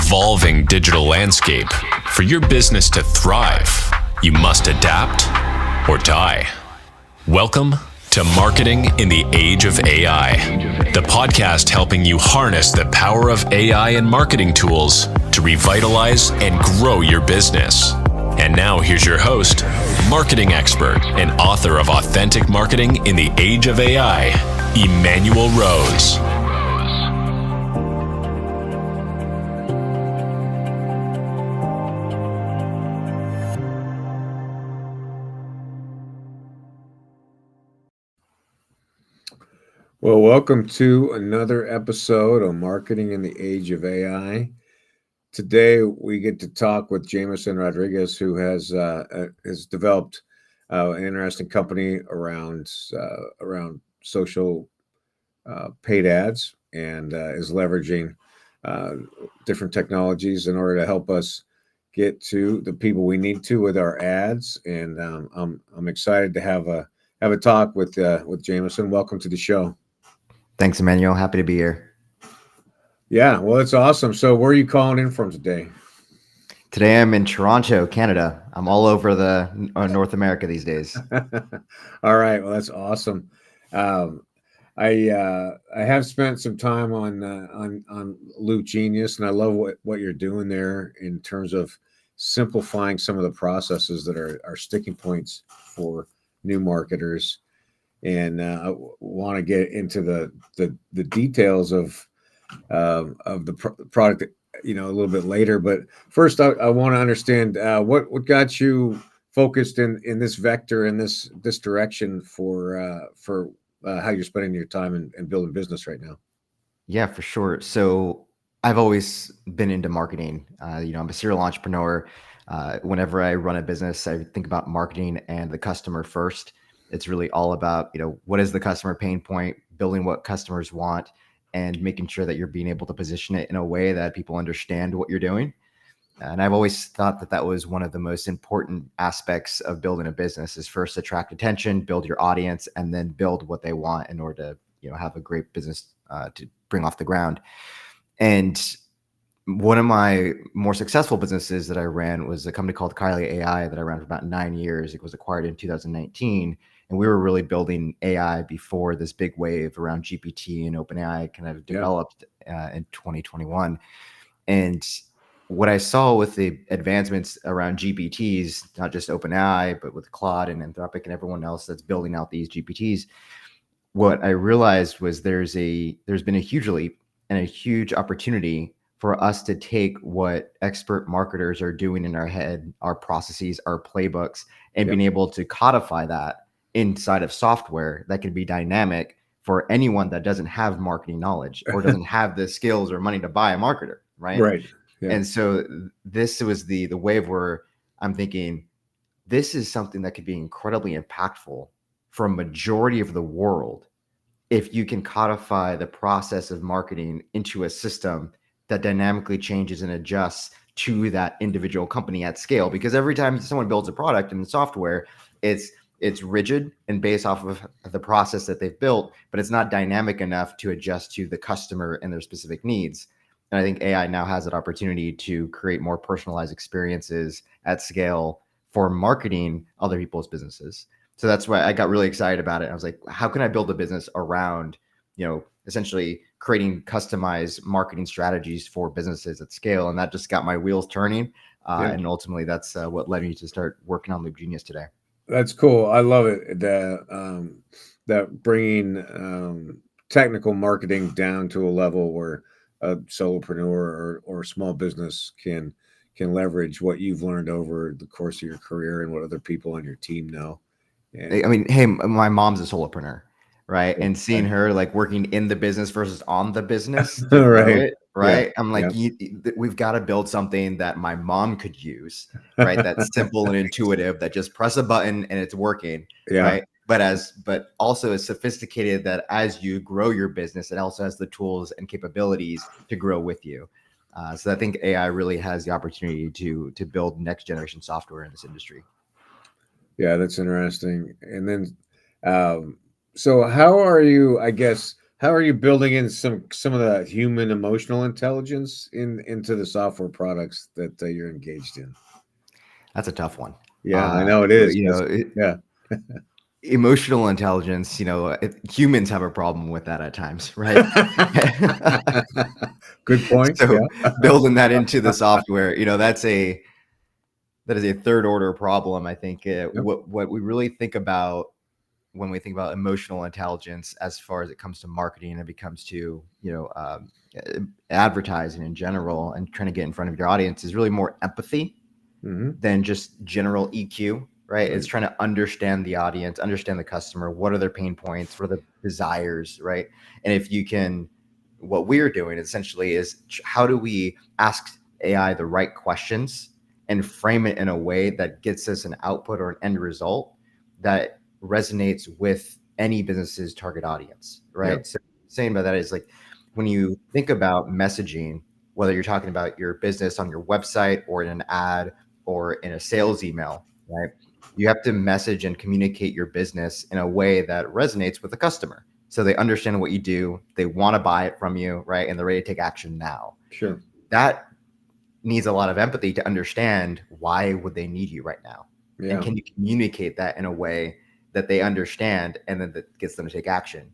evolving digital landscape, for your business to thrive, you must adapt or die. Welcome to Marketing in the Age of AI, the podcast helping you harness the power of AI and marketing tools to revitalize and grow your business. And now here's your host, marketing expert and author of Authentic Marketing in the Age of AI, Emmanuel Rose. Well, welcome to another episode of Marketing in the Age of AI. Today, we get to talk with Jamasen Rodriguez, who has developed an interesting company around social paid ads and is leveraging different technologies in order to help us get to the people we need to with our ads. And I'm excited to have a talk with Jamasen. Welcome to the show. Thanks, Emmanuel. Happy to be here. Yeah, well, it's awesome. So where are you calling in from today? Today I'm in Toronto, Canada. I'm all over the North America these days. All right, well, that's awesome. I have spent some time on Loop Genius, and I love what you're doing there in terms of simplifying some of the processes that are sticking points for new marketers. And I want to get into the details of the product, a little bit later. But first, I want to understand what got you focused in this vector, in this direction for how you're spending your time and building business right now. Yeah, for sure. So I've always been into marketing. I'm a serial entrepreneur. Whenever I run a business, I think about marketing and the customer first. It's really all about, what is the customer pain point, building what customers want, and making sure that you're being able to position it in a way that people understand what you're doing. And I've always thought that was one of the most important aspects of building a business is first attract attention, build your audience, and then build what they want in order to, have a great business to bring off the ground. And one of my more successful businesses that I ran was a company called Kylie AI that I ran for about 9 years. It was acquired in 2019. And we were really building AI before this big wave around GPT and OpenAI kind of developed in 2021. And what I saw with the advancements around GPTs, not just OpenAI, but with Claude and Anthropic and everyone else that's building out these GPTs, what I realized was there's been a huge leap and a huge opportunity for us to take what expert marketers are doing in our head, our processes, our playbooks, and being able to codify that inside of software that can be dynamic for anyone that doesn't have marketing knowledge or doesn't have the skills or money to buy a marketer, right? Right. Yeah. And so this was the wave where I'm thinking, this is something that could be incredibly impactful for a majority of the world if you can codify the process of marketing into a system that dynamically changes and adjusts to that individual company at scale. Because every time someone builds a product in software, it's rigid and based off of the process that they've built, but it's not dynamic enough to adjust to the customer and their specific needs. And I think AI now has that opportunity to create more personalized experiences at scale for marketing other people's businesses. So that's why I got really excited about it. I was like, how can I build a business around, essentially creating customized marketing strategies for businesses at scale? And that just got my wheels turning. And ultimately, that's what led me to start working on Loop Genius today. That's cool. I love it that bringing technical marketing down to a level where a solopreneur or small business can leverage what you've learned over the course of your career and what other people on your team know. And, I mean, hey, my mom's a solopreneur, right? And seeing her like working in the business versus on the business to grow it, right? I'm like, we've got to build something that my mom could use, right? That's simple and intuitive, that just press a button and it's working, right? But also is sophisticated that as you grow your business, it also has the tools and capabilities to grow with you. So I think AI really has the opportunity to build next generation software in this industry. Yeah, that's interesting. And then, so how How are you building in some of the human emotional intelligence into the software products that you're engaged in? That's a tough one. Yeah, I know it is. You know, Yeah. emotional intelligence, humans have a problem with that at times, right? Good point. So Yeah. building that into the software, that is a third order problem. I think Yep. what we really think about when we think about emotional intelligence, as far as it comes to marketing and it comes to advertising in general and trying to get in front of your audience, is really more empathy than just general EQ, right? It's trying to understand the audience, understand the customer. What are their pain points? What are their desires, right? And if you can, what we're doing essentially is how do we ask AI the right questions and frame it in a way that gets us an output or an end result that resonates with any business's target audience, right? Yep. So saying about that is, like, when you think about messaging, whether you're talking about your business on your website or in an ad or in a sales email, right? You have to message and communicate your business in a way that resonates with the customer. So they understand what you do, they want to buy it from you, right? And they're ready to take action now. Sure. That needs a lot of empathy to understand why would they need you right now. Yeah. And can you communicate that in a way that they understand and then that gets them to take action?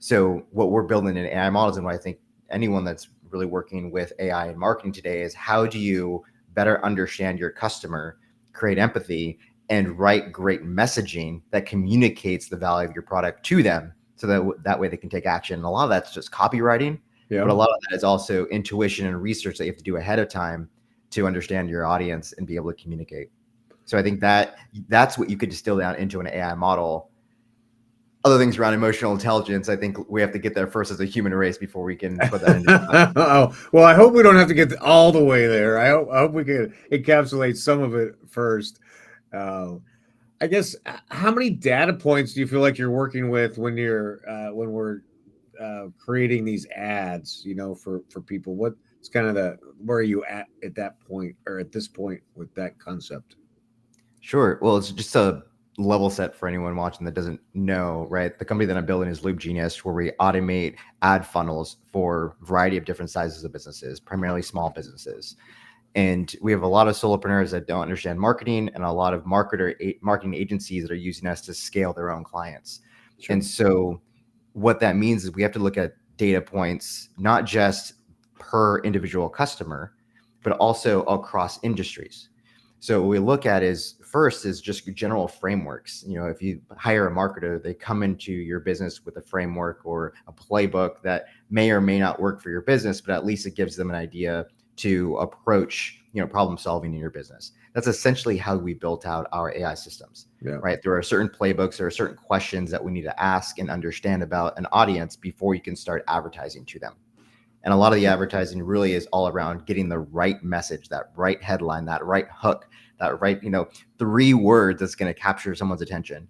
So what we're building in AI models, and what I think anyone that's really working with AI and marketing today, is how do you better understand your customer, create empathy, and write great messaging that communicates the value of your product to them, so that way they can take action. And a lot of that's just copywriting, Yeah. but a lot of that is also intuition and research that you have to do ahead of time to understand your audience and be able to communicate. So I think that's what you could distill down into an AI model. Other things around emotional intelligence, I think we have to get there first as a human race before we can put that into. Oh, well, I hope we don't have to get all the way there. I hope we can encapsulate some of it first. I guess, how many data points do you feel like you're working with when we're creating these ads, for people? What's kind of where are you at that point, or at this point, with that concept? Sure. Well, it's just a level set for anyone watching that doesn't know, right? The company that I'm building is Loop Genius, where we automate ad funnels for a variety of different sizes of businesses, primarily small businesses. And we have a lot of solopreneurs that don't understand marketing, and a lot of marketing agencies that are using us to scale their own clients. Sure. And so what that means is we have to look at data points, not just per individual customer, but also across industries. So what we look at is just general frameworks. If you hire a marketer, they come into your business with a framework or a playbook that may or may not work for your business, but at least it gives them an idea to approach, problem solving in your business. That's essentially how we built out our AI systems, right? There are certain playbooks, there are certain questions that we need to ask and understand about an audience before you can start advertising to them. And a lot of the advertising really is all around getting the right message, that right headline, that right hook, that right, 3 words that's going to capture someone's attention.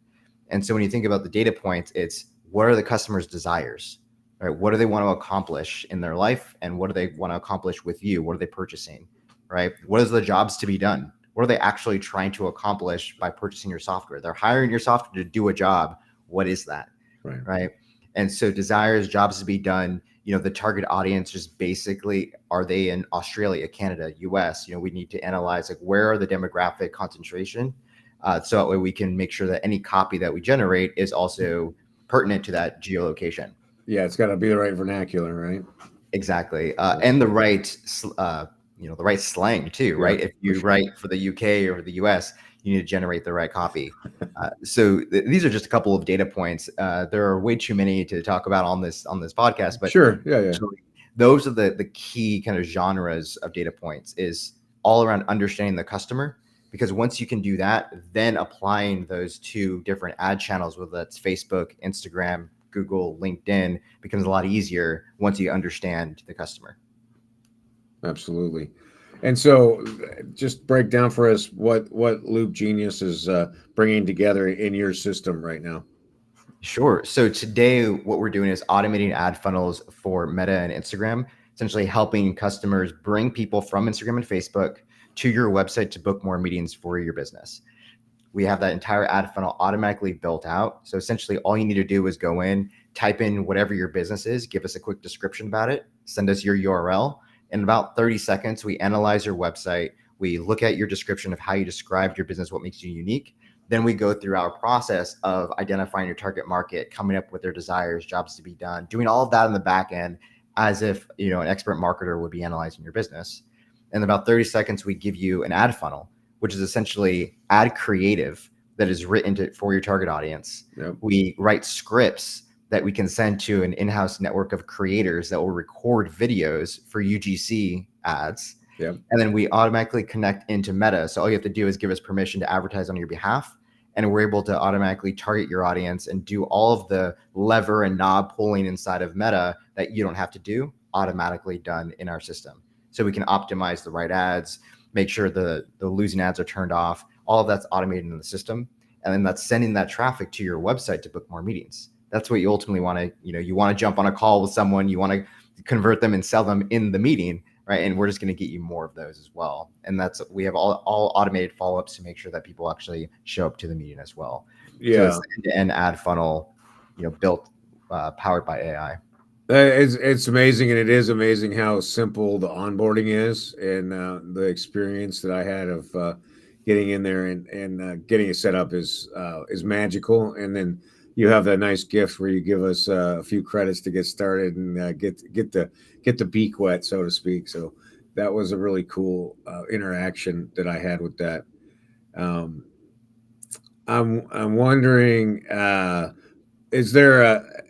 And so when you think about the data points, it's what are the customer's desires, right? What do they want to accomplish in their life? And what do they want to accomplish with you? What are they purchasing, right? What is the jobs to be done? What are they actually trying to accomplish by purchasing your software? They're hiring your software to do a job. What is that? Right. And so desires, jobs to be done, the target audience, just basically, are they in Australia, Canada, US? We need to analyze, like, where are the demographic concentration? So that way we can make sure that any copy that we generate is also pertinent to that geolocation. Yeah, it's got to be the right vernacular, right? Exactly. And the right, the right slang too, right? If you write for the UK or the US, you need to generate the right copy. So these are just a couple of data points. There are way too many to talk about on this podcast, but sure, yeah. Those are the key kind of genres of data points, is all around understanding the customer. Because once you can do that, then applying those 2 different ad channels, whether that's Facebook, Instagram, Google, LinkedIn, becomes a lot easier once you understand the customer. Absolutely. And so just break down for us what Loop Genius is bringing together in your system right now. Sure. So today what we're doing is automating ad funnels for Meta and Instagram, essentially helping customers bring people from Instagram and Facebook to your website to book more meetings for your business. we have that entire ad funnel automatically built out. So essentially all you need to do is go in, type in whatever your business is, give us a quick description about it, send us your URL. In about 30 seconds, we analyze your website. We look at your description of how you described your business, what makes you unique. Then we go through our process of identifying your target market, coming up with their desires, jobs to be done, doing all of that in the back end as if an expert marketer would be analyzing your business. In about 30 seconds, we give you an ad funnel, which is essentially ad creative that is written for your target audience. Yep. We write scripts that we can send to an in-house network of creators that will record videos for UGC ads. Yep. And then we automatically connect into Meta. So all you have to do is give us permission to advertise on your behalf. And we're able to automatically target your audience and do all of the lever and knob pulling inside of Meta that you don't have to do, automatically done in our system. So we can optimize the right ads, make sure the losing ads are turned off. All of that's automated in the system. And then that's sending that traffic to your website to book more meetings. That's what you ultimately want to, you want to jump on a call with someone, you want to convert them and sell them in the meeting, right? And we're just going to get you more of those as well. And we have all automated follow-ups to make sure that people actually show up to the meeting as well. Yeah. So it's an end-to-end ad funnel, built, powered by AI. It's amazing, and it is amazing how simple the onboarding is, and the experience that I had of getting in there and getting it set up is magical. And then you have that nice gift where you give us a few credits to get started and get the beak wet, so to speak. So that was a really cool interaction that I had with that. I'm wondering.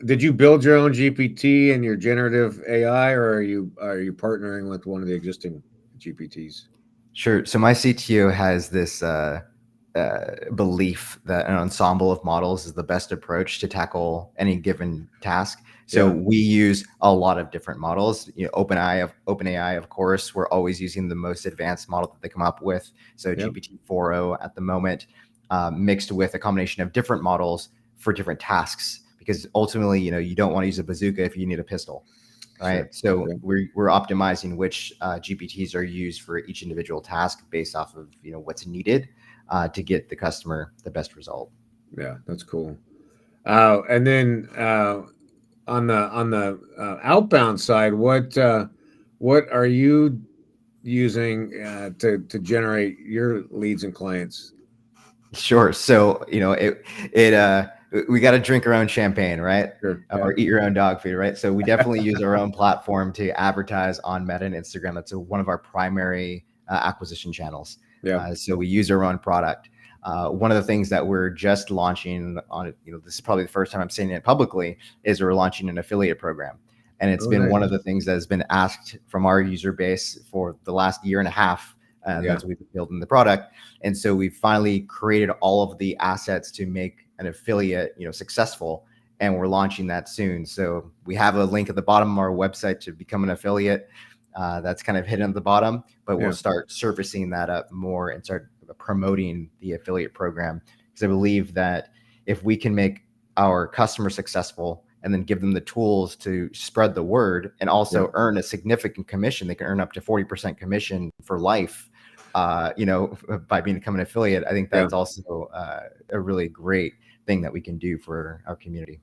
Did you build your own GPT and your generative AI, or are you partnering with one of the existing GPTs? Sure. So my CTO has this belief that an ensemble of models is the best approach to tackle any given task. So we use a lot of different models. OpenAI, of course, we're always using the most advanced model that they come up with. So GPT 4.0 at the moment, mixed with a combination of different models for different tasks. Because ultimately, you don't want to use a bazooka if you need a pistol, right? Sure. So we're optimizing which GPTs are used for each individual task based off of what's needed to get the customer the best result. Yeah, that's cool. And then on the outbound side, what are you using to generate your leads and clients? Sure. So we got to drink our own champagne, right? Sure. Or eat your own dog food, right? So we definitely use our own platform to advertise on Meta and Instagram. That's one of our primary acquisition channels. Yeah. So we use our own product. One of the things that we're just launching on, this is probably the first time I'm saying it publicly, is we're launching an affiliate program. And it's been one of the things that has been asked from our user base for the last year and a half. That's what we've been building the product. And so we finally created all of the assets to make an affiliate, successful. And we're launching that soon. So we have a link at the bottom of our website to become an affiliate. That's kind of hidden at the bottom, but we'll start surfacing that up more and start promoting the affiliate program. Because I believe that if we can make our customers successful and then give them the tools to spread the word and also earn a significant commission, they can earn up to 40% commission for life, by becoming an affiliate. I think that's also a really great thing that we can do for our community.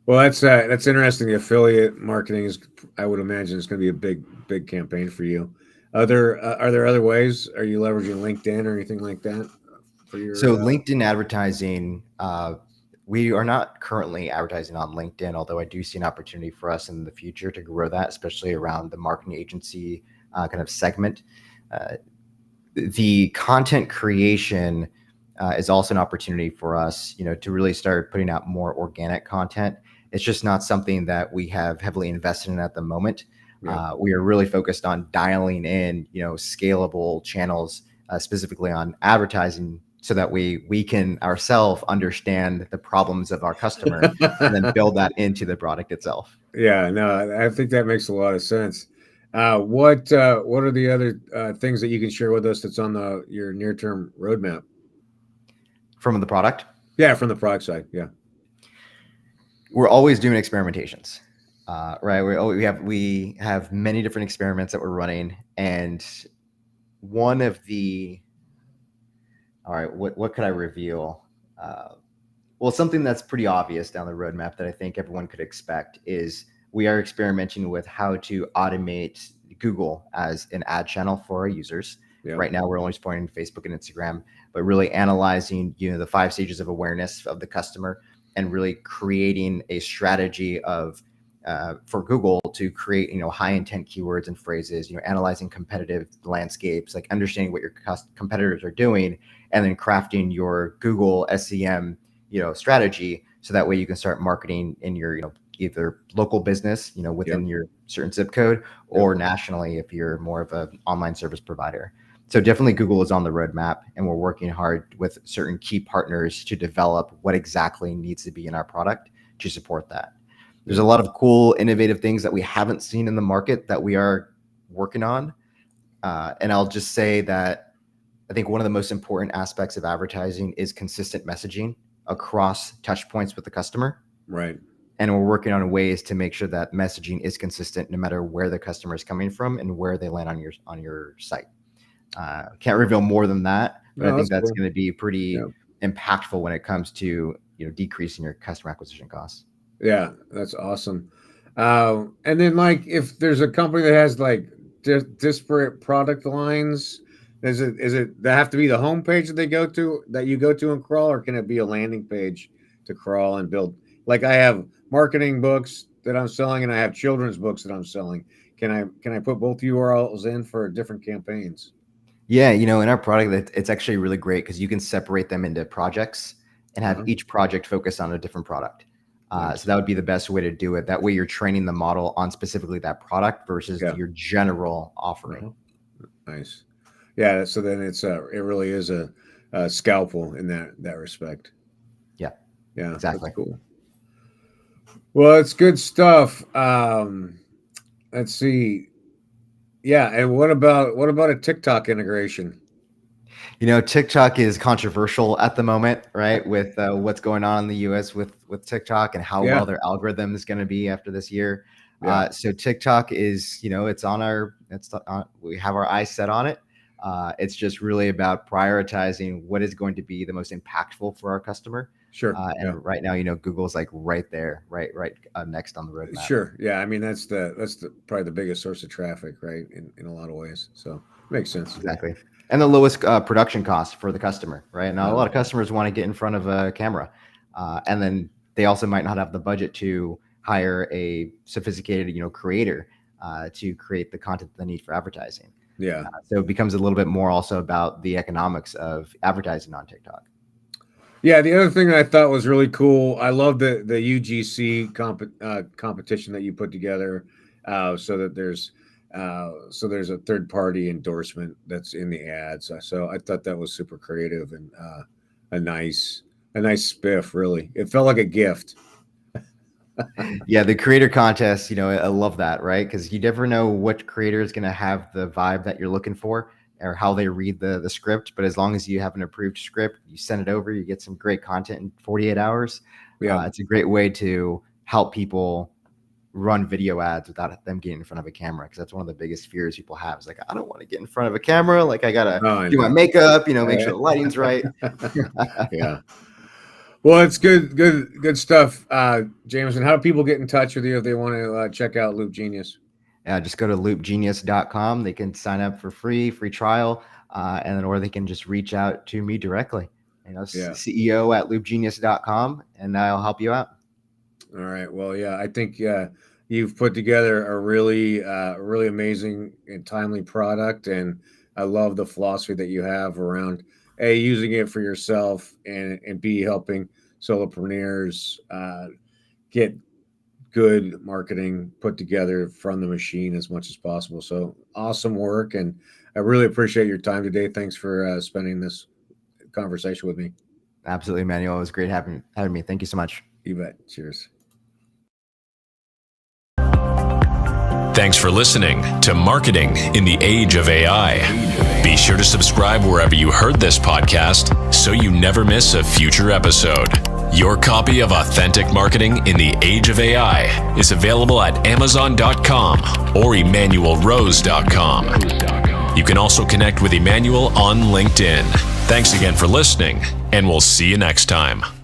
Well, that's interesting. The affiliate marketing is, I would imagine, is going to be a big campaign for you. Are there other ways? Are you leveraging LinkedIn or anything like that for your? So LinkedIn advertising, we are not currently advertising on LinkedIn, although I do see an opportunity for us in the future to grow that, especially around the marketing agency kind of segment. The content creation is also an opportunity for us, to really start putting out more organic content. It's just not something that we have heavily invested in at the moment. We are really focused on dialing in, scalable channels, specifically on advertising, so that we can ourselves understand the problems of our customer and then build that into the product itself. Yeah, no, I think that makes a lot of sense. What are the other things that you can share with us that's on your near-term roadmap? From the product? Yeah, from the product side. Yeah. We're always doing experimentations, right? We have many different experiments that we're running, and one of the All right, what could I reveal? Well, something that's pretty obvious down the roadmap that I think everyone could expect is we are experimenting with how to automate Google as an ad channel for our users. Yeah. Right now, we're only supporting Facebook and Instagram, but really analyzing, the 5 stages of awareness of the customer and really creating a strategy of for Google to create, high intent keywords and phrases, analyzing competitive landscapes, like understanding what your competitors are doing, and then crafting your Google SEM, strategy. So that way you can start marketing in your, either local business, within your certain zip code, or nationally if you're more of an online service provider. So definitely Google is on the roadmap, and we're working hard with certain key partners to develop what exactly needs to be in our product to support that. There's a lot of cool, innovative things that we haven't seen in the market that we are working on. And I'll just say that I think one of the most important aspects of advertising is consistent messaging across touch points with the customer. Right. And we're working on ways to make sure that messaging is consistent no matter where the customer is coming from and where they land on your site. Can't reveal more than that, but I think that's going to be pretty impactful when it comes to decreasing your customer acquisition costs. Yeah, that's awesome. And then, like, if there's a company that has like disparate product lines, is it that have to be the homepage that you go to and crawl, or can it be a landing page to crawl and build? Like, I have marketing books that I'm selling, and I have children's books that I'm selling. Can I put both URLs in for different campaigns? Yeah, in our product, it's actually really great because you can separate them into projects and have each project focus on a different product. So that would be the best way to do it. That way you're training the model on specifically that product versus your general offering. Nice. Yeah. So then it really is a scalpel in that respect. Yeah. Yeah. Exactly. That's cool. Well, it's good stuff. Let's see. Yeah. And what about a TikTok integration? TikTok is controversial at the moment, right? With what's going on in the US with TikTok and how well their algorithm is going to be after this year. So TikTok is, we have our eyes set on it. It's just really about prioritizing what is going to be the most impactful for our customer. Sure. And right now, Google's like right there, right next on the roadmap. Sure. Yeah. I mean, that's probably the biggest source of traffic, right? In a lot of ways. So makes sense. Exactly. And the lowest production cost for the customer, right? Now, a lot of customers want to get in front of a camera, and then they also might not have the budget to hire a sophisticated, creator to create the content they need for advertising. Yeah. So it becomes a little bit more also about the economics of advertising on TikTok. Yeah. The other thing that I thought was really cool, I love the UGC competition that you put together, so that there's a third-party endorsement that's in the ads. So I thought that was super creative and a nice spiff. Really, it felt like a gift. Yeah, the creator contest. I love that, right? Because you never know what creator is going to have the vibe that you're looking for or how they read the script. But as long as you have an approved script, you send it over, you get some great content in 48 hours. Yeah, it's a great way to help people run video ads without them getting in front of a camera, because that's one of the biggest fears people have. Is like, I don't want to get in front of a camera. Like, I gotta do my makeup, make sure the lighting's right. Yeah. Well, it's good stuff. Jamasen, how do people get in touch with you if they want to check out Loop Genius? Just go to loopgenius.com. They can sign up for free trial, or they can just reach out to me directly. CEO at loopgenius.com, and I'll help you out. All right. Well, yeah, I think you've put together a really amazing and timely product, and I love the philosophy that you have around A, using it for yourself, and B, helping solopreneurs get good marketing put together from the machine as much as possible. So awesome work, and I really appreciate your time today. Thanks for spending this conversation with me. Absolutely, Manuel. It was great having me. Thank you so much. You bet. Cheers. Thanks for listening to Marketing in the Age of AI. Be sure to subscribe wherever you heard this podcast so you never miss a future episode. Your copy of Authentic Marketing in the Age of AI is available at Amazon.com or EmmanuelRose.com. You can also connect with Emmanuel on LinkedIn. Thanks again for listening, and we'll see you next time.